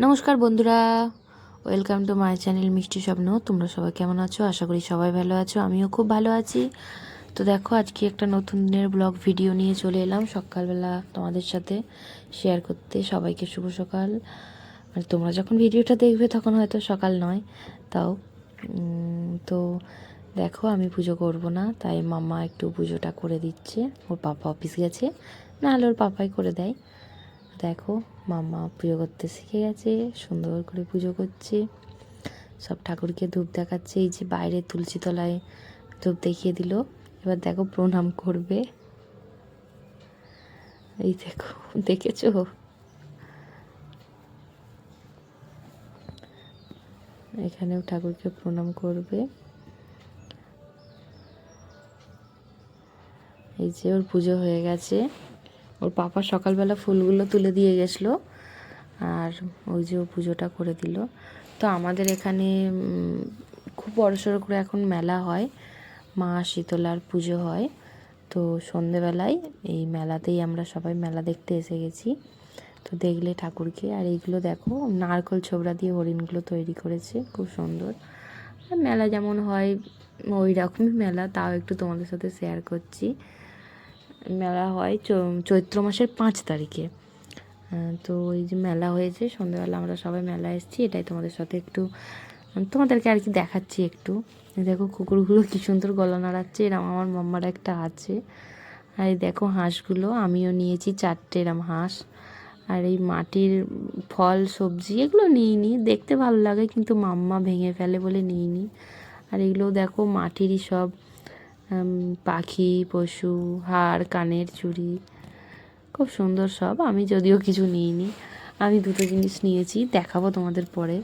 নমস্কার বন্ধুরা, welcome to my channel মিষ্টি স্বপ্ন। তোমরা সবাই কেমন আছো? আশা করি সবাই ভালো আছো, আমিও খুব ভালো আছি। তো দেখো, আজকে একটা নতুন দিনের ব্লগ ভিডিও নিয়ে চলে এলাম সকালবেলা তোমাদের সাথে শেয়ার করতে। সবাইকে শুভ সকাল। মানে তোমরা যখন ভিডিওটা দেখবে তখন হয়তো সকাল নয়, তাও তো দেখো, আমি পুজো করব না, তাই মাম্মা একটু পুজোটা করে দিচ্ছে। ওর পাপা অফিস গেছে, নাহলে ওর পাপাই করে দেয়। দেখো, মাম্মা পুজো করতে শিখে গেছে, সুন্দর করে পুজো করছে, সব ঠাকুরকে ধূপ দেখাচ্ছে। এই যে বাইরে তুলসী তলায় ধূপ দেখিয়ে দিল, এবার দেখো প্রণাম করবে। এই দেখো, দেখেছো? এখানেও ঠাকুরকে প্রণাম করবে। এই যে ওর পুজো হয়ে গেছে। ওর পাপা সকালবেলা ফুলগুলো তুলে দিয়ে গেছিলো, আর ওই যে ও পুজোটা করে দিল। তো আমাদের এখানে খুব বড়সড় করে এখন মেলা হয়, মা শীতলার পুজো হয়। তো সন্ধেবেলায় এই মেলাতেই আমরা সবাই মেলা দেখতে এসে গেছি। তো দেখলে ঠাকুরকে, আর এইগুলো দেখো নারকেল ছোবড়া দিয়ে হরিণগুলো তৈরি করেছে, খুব সুন্দর। আর মেলা যেমন হয় ওই রকমই মেলা, তাও একটু তোমাদের সাথে শেয়ার করছি। মেলা হয় চৈত্র মাসের 5 তারিখে। তো এই যে মেলা হয়েছে, সন্ধ্যাবেলা আমরা সবাই মেলা এসেছি, এটাই তোমাদের সাথে একটু তোমাদেরকে আর কি দেখাচ্ছি একটু। দেখো কুকুরগুলো কী সুন্দর গলা নাড়াচ্ছে, এরম আমার মাম্মার একটা আছে। আর এই দেখো হাঁসগুলো, আমিও নিয়েছি 4টে এরম হাঁস। আর এই মাটির ফল সবজি এগুলো নিইনি, দেখতে ভালো লাগে কিন্তু মাম্মা ভেঙে ফেলে বলে নিইনি। আর এগুলো দেখো মাটিরই সব পাখি, পশু, হাড়, কানের চুড়ি, খুব সুন্দর সব। আমি যদিও কিছু নিইনি, আমি 2টো জিনিস নিয়েছি, দেখাবো তোমাদের পরে।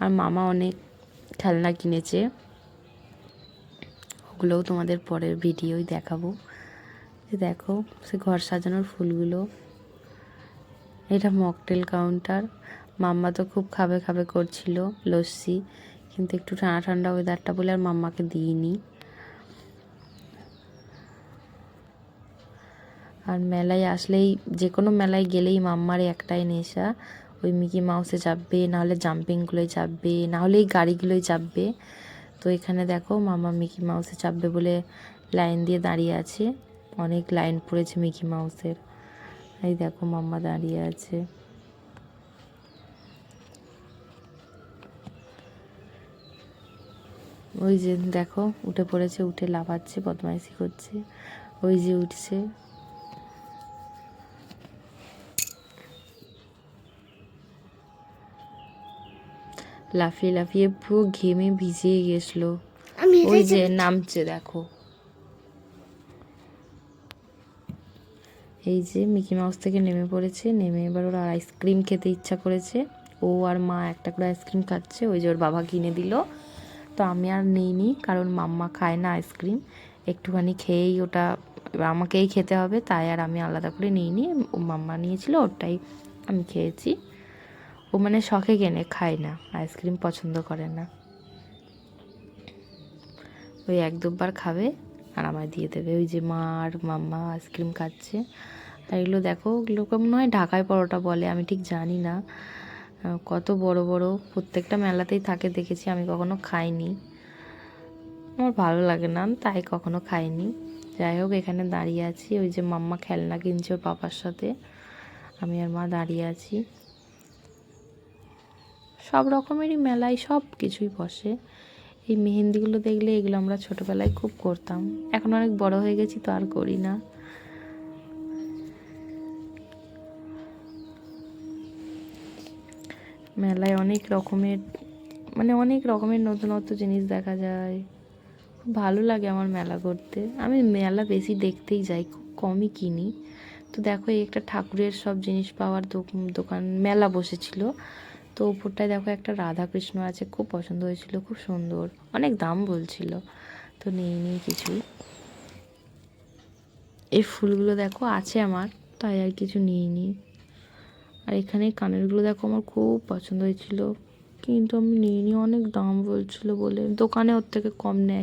আর মামা অনেক খেলনা কিনেছে, ওগুলোও তোমাদের পরের ভিডিওই দেখাবো। দেখো সে ঘর সাজানোর ফুলগুলো, এটা মকটেল কাউন্টার। মাম্মা তো খুব খাবে খাবে করছিল লস্যি, কিন্তু একটু ঠান্ডা ঠান্ডা ওয়েদারটা বলে আর মাম্মাকে দিইনি। আর মেলায় আসলেই, যে কোনো মেলায় গেলেই মাম্মার একটাই নেশা, ওই মিকি মাউসে চাপবে, নাহলে জাম্পিংগুলোই চাপবে, নাহলে এই গাড়িগুলোই চাপবে। তো এখানে দেখো মাম্মা মিকি মাউসে চাপবে বলে লাইন দিয়ে দাঁড়িয়ে আছে, অনেক লাইন পড়েছে মিকি মাউসের। এই দেখো মাম্মা দাঁড়িয়ে আছে। ওই যে দেখো উঠে পড়েছে, উঠে লাফাচ্ছে, বদমাইশি করছে, ওই যে উঠছে। লাফিয়ে লাফিয়ে পুরো ঘেমে ভিজিয়ে গেছিলো। ওই যে নামছে দেখো, এই যে মিকি মাউস থেকে নেমে পড়েছে, নেমে এবার ওরা আইসক্রিম খেতে ইচ্ছা করেছে। ও আর মা একটা করে আইসক্রিম খাচ্ছে, ওই যে ওর বাবা কিনে দিল। তো আমি আর নিইনি, কারণ মাম্মা খায় না আইসক্রিম, একটুখানি খেয়েই ওটা আমাকেই খেতে হবে, তাই আর আমি আলাদা করে নিইনি। ও মাম্মা নিয়েছিল, ওটাই আমি খেয়েছি। ও মানে শখে কেনে, খায় না, আইসক্রিম পছন্দ করে না। ওই 1-2 বার খাবে আর আমায় দিয়ে দেবে। ওই যে মা আর মাম্মা আইসক্রিম খাচ্ছে। আর এগুলো দেখো, এগুলোকে মনে হয় ঢাকায় পরোটা বলে, আমি ঠিক জানি না। কত বড় বড়, প্রত্যেকটা মেলাতেই থাকে দেখেছি, আমি কখনো খাইনি, আমার ভালো লাগে না, তাই কখনো খাইনি। যাই হোক, এখানে দাঁড়িয়ে আছি, ওই যে মাম্মা খেলনা কিনছে ওর পাপার সাথে, আমি আর মা দাঁড়িয়ে আছি। সব রকমেরই মেলায় সব কিছুই বসে। এই মেহেন্দিগুলো দেখলে, এগুলো আমরা ছোটোবেলায় খুব করতাম, এখন অনেক বড় হয়ে গেছি তো আর করি না। মেলায় অনেক রকমের, মানে অনেক রকমের নতুনত্ব জিনিস দেখা যায়, খুব ভালো লাগে আমার মেলা করতে। আমি মেলা বেশি দেখতেই যাই, খুব কমই কিনি। তো দেখো, এই একটা ঠাকুরের সব জিনিস পাওয়ার দোকান মেলা বসেছিল। তো উপরটায় দেখো একটা রাধা কৃষ্ণ আছে, খুব পছন্দ হয়েছিল, খুব সুন্দর, অনেক দাম বলছিল, তো নিইনি কিছুই। এই ফুলগুলো দেখো আছে আমার, তাই আর কিছু নিইনি। আর এখানে কানেরগুলো দেখো আমার খুব পছন্দ হয়েছিল, কিন্তু আমি নিইনি, অনেক দাম বলছিল বলে, দোকানে ওর থেকে কম নেয়।